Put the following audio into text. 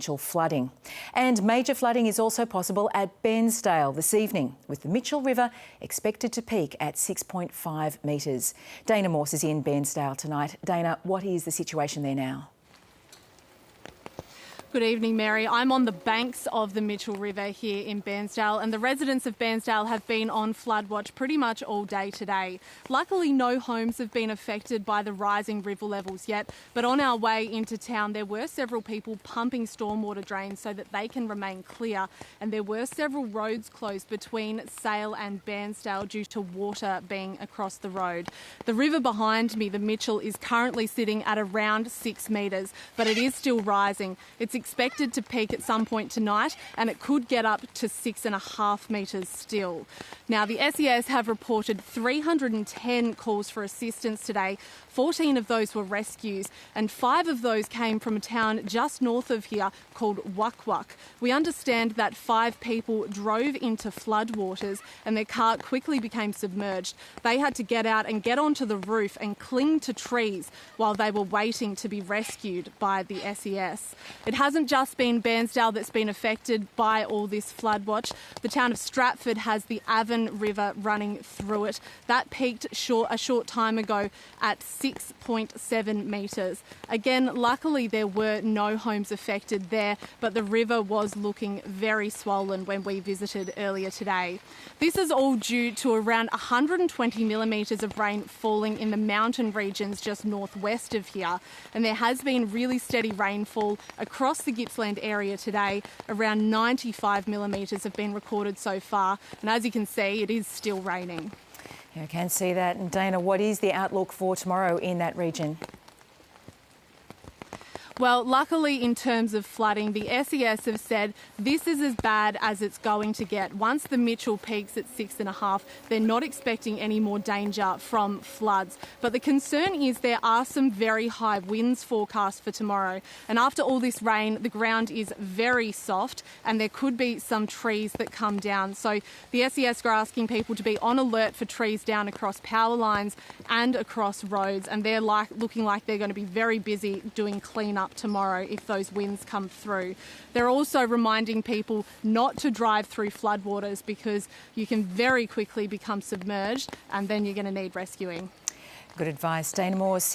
flooding. And major flooding is also possible at Bairnsdale this evening, with the Mitchell River expected to peak at 6.5 metres. Dana Morse is in Bairnsdale tonight. Dana, what is the situation there now? Good evening, Mary. I'm on the banks of the Mitchell River here in Bairnsdale, and the residents of Bairnsdale have been on flood watch pretty much all day today. Luckily, no homes have been affected by the rising river levels yet, but on our way into town, there were several people pumping stormwater drains so that they can remain clear, and there were several roads closed between Sale and Bairnsdale due to water being across the road. The river behind me, the Mitchell, is currently sitting at around 6 metres, but it is still rising. It's expected to peak at some point tonight, and it could get up to 6.5 metres still. Now, the SES have reported 310 calls for assistance today. 14 of those were rescues, and 5 of those came from a town just north of here called Wuk Wuk. We understand that 5 people drove into floodwaters and their car quickly became submerged. They had to get out and get onto the roof and cling to trees while they were waiting to be rescued by the SES. It hasn't just been Bairnsdale that's been affected by all this flood watch. The town of Stratford has the Avon River running through it. That peaked a short time ago at 6.7 metres. Again, luckily there were no homes affected there, but the river was looking very swollen when we visited earlier today. This is all due to around 120 millimetres of rain falling in the mountain regions just northwest of here, and there has been really steady rainfall across the Gippsland area today. Around 95 millimetres have been recorded so far, and as you can see, it is still raining. Yeah, I can see that. And Dana, what is the outlook for tomorrow in that region? Well, luckily in terms of flooding, the SES have said this is as bad as it's going to get. Once the Mitchell peaks at 6.5, they're not expecting any more danger from floods. But the concern is there are some very high winds forecast for tomorrow. And after all this rain, the ground is very soft and there could be some trees that come down. So the SES are asking people to be on alert for trees down across power lines and across roads. And they're looking like they're going to be very busy doing cleanup tomorrow if those winds come through. They're also reminding people not to drive through floodwaters because you can very quickly become submerged and then you're going to need rescuing. Good advice. Dana Morse